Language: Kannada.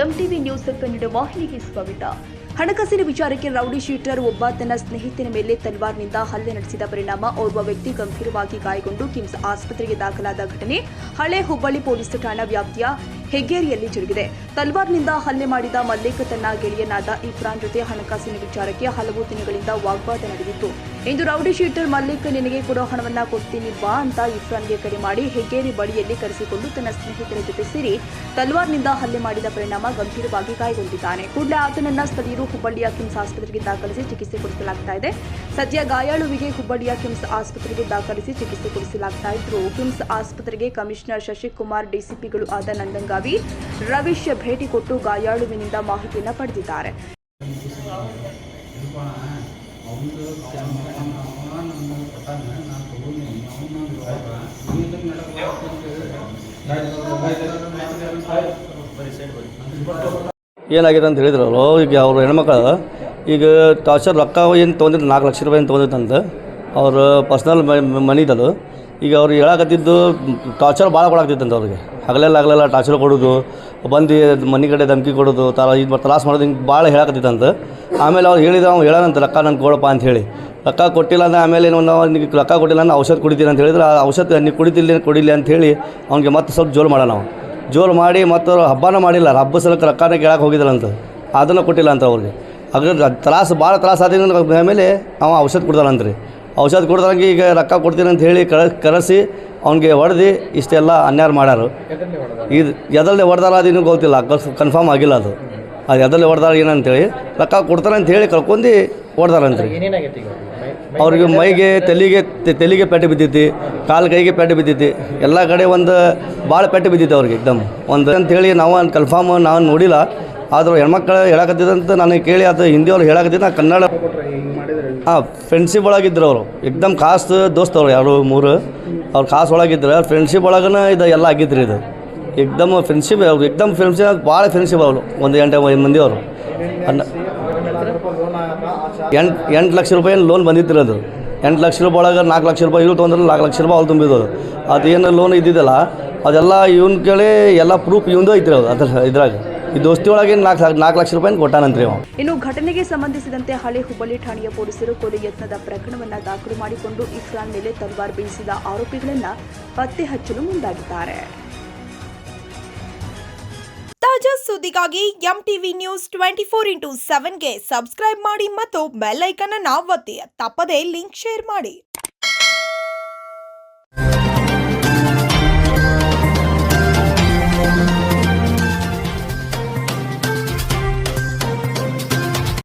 ಎಂಟಿವಿ ನ್ಯೂಸ್ ಕನ್ನಡ ವಾಹಿನಿಗೆ ಸ್ವಾಗತ. ಹಣಕಾಸಿನ ವಿಚಾರಕ್ಕೆ ರೌಡಿ ಶೀಟರ್ ಒಬ್ಬ ತನ್ನ ಸ್ನೇಹಿತನ ಮೇಲೆ ತಲ್ವಾರ್ನಿಂದ ಹಲ್ಲೆ ನಡೆಸಿದ ಪರಿಣಾಮ ಓರ್ವ ವ್ಯಕ್ತಿ ಗಂಭೀರವಾಗಿ ಗಾಯಗೊಂಡು ಕಿಮ್ಸ್ ಆಸ್ಪತ್ರೆಗೆ ದಾಖಲಾದ ಘಟನೆ ಹಳೆ ಹುಬ್ಬಳ್ಳಿ ಪೊಲೀಸ್ ಠಾಣಾ ವ್ಯಾಪ್ತಿಯ ಹೆಗ್ಗೇರಿಯಲ್ಲಿ ಜರುಗಿದೆ. ತಲ್ವಾರ್ನಿಂದ ಹಲ್ಲೆ ಮಾಡಿದ ಮಲ್ಲಿಕ್ ತನ್ನ ಗೆಳೆಯನಾದ ಇಫ್ರಾನ್ ಜೊತೆ ಹಣಕಾಸಿನ ವಿಚಾರಕ್ಕೆ ಹಲವು ದಿನಗಳಿಂದ ವಾಗ್ವಾದ ನಡೆದಿತ್ತು. ಇಂದು ರೌಡಿ ಶೀಟರ್ ಮಲ್ಲಿಕ್ ನಿನಗೆ ಕೊಡೋ ಹಣವನ್ನ ಕೊಡ್ತೀನಿ ಬಾ ಅಂತ ಇಫ್ರಾನ್ಗೆ ಕರೆ ಮಾಡಿ ಹೆಗ್ಗೇರಿ ಬಳಿಯಲ್ಲಿ ಕರೆಸಿಕೊಂಡು ತನ್ನ ಸ್ನೇಹಿತರ ಜೊತೆ ಸೇರಿ ತಲ್ವಾರ್ನಿಂದ ಹಲ್ಲೆ ಮಾಡಿದ ಪರಿಣಾಮ ಗಂಭೀರವಾಗಿ ಗಾಯಗೊಂಡಿದ್ದಾನೆ. ಕೂಡಲೇ ಆತನನ್ನ ಸ್ಥಳೀಯರು ಹುಬ್ಬಳ್ಳಿಯ ಕಿಮ್ಸ್ ಆಸ್ಪತ್ರೆಗೆ ದಾಖಲಿಸಿ ಚಿಕಿತ್ಸೆ ಕೊಡಿಸಲಾಗ್ತಾ ಇದೆ. ಸದ್ಯ ಗಾಯಾಳುವಿಗೆ ಹುಬ್ಬಳ್ಳಿಯ ಕಿಮ್ಸ್ ಆಸ್ಪತ್ರೆಗೆ ದಾಖಲಿಸಿ ಚಿಕಿತ್ಸೆ ಕೊಡಿಸಲಾಗ್ತಾ ಇದ್ರು. ಕಿಮ್ಸ್ ಆಸ್ಪತ್ರೆಗೆ ಕಮಿಷನರ್ ಶಶಿಕುಮಾರ್, ಡಿಸಿಪಿಗಳು ಆದ ನಂದಂಗಾವಿ, ರವೀಶ್ ಭೇಟಿ ಕೊಟ್ಟು ಗಾಯಾಳುವಿನಿಂದ ಮಾಹಿತಿಯನ್ನು ಪಡೆದಿದ್ದಾರೆ. ಏನಾಗಿದೆ ಅಂತ ಹೇಳಿದ್ರು ಅವರು. ಈಗ ಅವರು ಹೆಣ್ಮಕ್ಳು ಈಗ ಟಾರ್ಚರ್ ರೊಕ್ಕ ಏನು ತೊಗೊಂಡಿದ್ದು 4 ಲಕ್ಷ ರೂಪಾಯಿ ಏನು ತೊಗೊಂಡಿತ್ತಂತ ಅವ್ರು ಪರ್ಸ್ನಲ್ ಮನಿದದು. ಈಗ ಅವ್ರು ಹೇಳಕತ್ತಿದ್ದು ಟಾರ್ಚರ್ ಭಾಳ ಕೊಡಾಕ್ತಿತ್ತಂತ ಅವ್ರಿಗೆ. ಹಗಲೆಲ್ಲ ಟಾರ್ಚರ್ ಕೊಡೋದು, ಬಂದು ಮನೆ ಕಡೆ ಧಮಕಿ ಕೊಡೋದು, ಇದು ತ್ರಾಸ ಮಾಡೋದು, ಹಿಂಗೆ ಭಾಳ ಹೇಳಕತ್ತಿತ್ತಂತ. ಆಮೇಲೆ ಅವ್ರು ಹೇಳಿದ್ರು, ಅವ್ನು ಹೇಳೋಣಂತ ರೊಕ್ಕ ನಂಗೆ ಕೊಡಪ್ಪ ಅಂತ ಹೇಳಿ. ರೊಕ್ಕ ಕೊಟ್ಟಿಲ್ಲ ಅಂದ್ರೆ ಆಮೇಲೆ ನೀವು ರೊಕ್ಕ ಕೊಟ್ಟಿಲ್ಲ ಅಂದ್ರೆ ಔಷಧ ಕುಡಿತೀನಿ ಅಂತ ಹೇಳಿದ್ರೆ, ಆ ಔಷಧ ನೀವು ಕುಡಿಲಿ ಅಂತ ಹೇಳಿ ಅವ್ನಿಗೆ ಮತ್ತೆ ಸ್ವಲ್ಪ ಜೋರು ಮಾಡೋಣ. ನಾವು ಜೋರು ಮಾಡಿ ಮತ್ತು ಹಬ್ಬನೂ ಮಾಡಿಲ್ಲ, ಹಬ್ಬ ಸಲಕ್ಕೆ ರೊಕ್ಕನ ಕೇಳಕ್ಕೆ ಹೋಗಿದ್ದಿಲ್ಲ ಅಂತ, ಅದನ್ನು ಕೊಟ್ಟಿಲ್ಲ ಅಂತ ಅವ್ರಿಗೆ. ಹಾಗಾದ್ರೆ ಭಾಳ ತ್ರಾಸ ಆದ ಆಮೇಲೆ ಅವ ಔಷಧ ಕೊಡ್ದಾನಂತ್ರಿ. ಔಷಧ ಕೊಡ್ದಂಗೆ ಈಗ ರೊಕ್ಕ ಕೊಡ್ತೀನಿ ಅಂತ ಹೇಳಿ ಕರೆಸಿ ಅವ್ನಿಗೆ ಹೊಡೆದು ಇಷ್ಟೆಲ್ಲ ಅನ್ಯಾಯ ಮಾಡ್ಯಾರು. ಇದು ಎದಲ್ಲೇ ಹೊಡೆದಾರ ಅದು ಇನ್ನೂ ಗೊತ್ತಿಲ್ಲ, ಕನ್ಫರ್ಮ್ ಆಗಿಲ್ಲ ಅದು ಎದಲ್ಲೇ ಹೊಡೆದಾರ ಏನಂತೇಳಿ. ರೊಕ್ಕ ಕೊಡ್ತಾರೆ ಅಂತ ಹೇಳಿ ಕರ್ಕೊಂಡು ಹೊಡೆದಾರಂತ್ರಿ. ಅವ್ರಿಗೆ ಮೈಗೆ ತೆಲಿಗೆ ಪೆಟ್ಟು ಬಿದ್ದೈತಿ, ಕೈಗೆ ಪೆಟ್ಟು ಬಿದ್ದೈತಿ, ಎಲ್ಲ ಕಡೆ ಒಂದು ಭಾಳ ಪೆಟ್ಟು ಬಿದ್ದೈತಿ ಅವ್ರಿಗೆ ಎಕ್ದಮ್ ಒಂದು ಅಂಥೇಳಿ. ನಾವು ಕನ್ಫರ್ಮ್ ನಾನು ನೋಡಿಲ್ಲ, ಆದರೂ ಹೆಣ್ಮಕ್ಳು ಹೇಳಕತ್ತಿದ್ದಂತ ನನಗೆ ಕೇಳಿ ಅದು ಹಿಂದಿಯವ್ರು ಹೇಳಕತ್ತಿದ್ದು. ನಾ ಕನ್ನಡ ಫ್ರೆಂಡ್ಶಿಪ್ ಒಳಗಿದ್ರು ಅವರು, ಎಕ್ದಮ್ ಖಾಸ್ ದೋಸ್ತವ್ರು 2-3 ಅವ್ರು ಖಾಸ್ ಒಳಗಿದ್ರು. ಫ್ರೆಂಡ್ಶಿಪ್ ಒಳಗನ ಇದು ಎಲ್ಲ ಆಗಿದ್ರಿ. ಇದು ಎಕ್ದಮ್ ಫ್ರೆಂಡ್ಶಿಪ್, ಅವ್ರು ಎಕ್ದಮ್ ಫ್ರೆಂಡ್ಶಿಪ್, ಭಾಳ ಫ್ರೆಂಡ್ಶಿಪ್ ಅವರು. 8 ಮಂದಿ ಅವರು 8 ಲಕ್ಷ ರೂಪಾಯಿ ಲೋನ್ ಬಂದಿತ್ತು. ಅದು 8 ಲಕ್ಷ ರೂಪಾಯಿ ಒಳಗೆ 4 ಲಕ್ಷ ರೂಪಾಯಿ ಇವ್ರು ತೊಗೊಂಡ್ರೆ 4 ಲಕ್ಷ ರೂಪಾಯಿ ಅವ್ರು ತುಂಬಿದ್ದು. ಅದೇನು ಲೋನ್ ಇದ್ದಿದ್ದಲ್ಲ ಅದೆಲ್ಲ ಇವ್ನ ಕೇಳಿ ಎಲ್ಲ ಪ್ರೂಫ್ ಇವಂದು ಐತ್ರಿ. ಅದು ಅದ್ರ ಇದ್ರಾಗ ಈ ದೋಸ್ತಿ ಒಳಗೆ 4 ಲಕ್ಷ ರೂಪಾಯಿ ಕೊಟ್ಟಾನಂತ್ರಿ ಅವ. ಇನ್ನು ಘಟನೆಗೆ ಸಂಬಂಧಿಸಿದಂತೆ ಹಳೆ ಹುಬ್ಬಳ್ಳಿ ಠಾಣೆಯ ಪೊಲೀಸರು ಕೊಲೆ ಯತ್ನದ ಪ್ರಕರಣವನ್ನು ದಾಖಲು ಮಾಡಿಕೊಂಡು ಇಫ್ರಾನ್ ಮೇಲೆ ತಲ್ವಾರ್ ಬೀಸಿದ ಆರೋಪಿಗಳನ್ನು ಪತ್ತೆ ಹಚ್ಚಲು ಮುಂದಾಗಿದ್ದಾರೆ. ತಾಜಾ ಸುದ್ದಿಗಾಗಿ ಎಂಟಿವಿ ನ್ಯೂಸ್ 24/7ಗೆ ಸಬ್ಸ್ಕ್ರೈಬ್ ಮಾಡಿ ಮತ್ತು ಬೆಲ್ ಐಕಾನ್ ಅನ್ನು ಒತ್ತಿ. ತಪ್ಪದೇ ಲಿಂಕ್ ಶೇರ್ ಮಾಡಿ.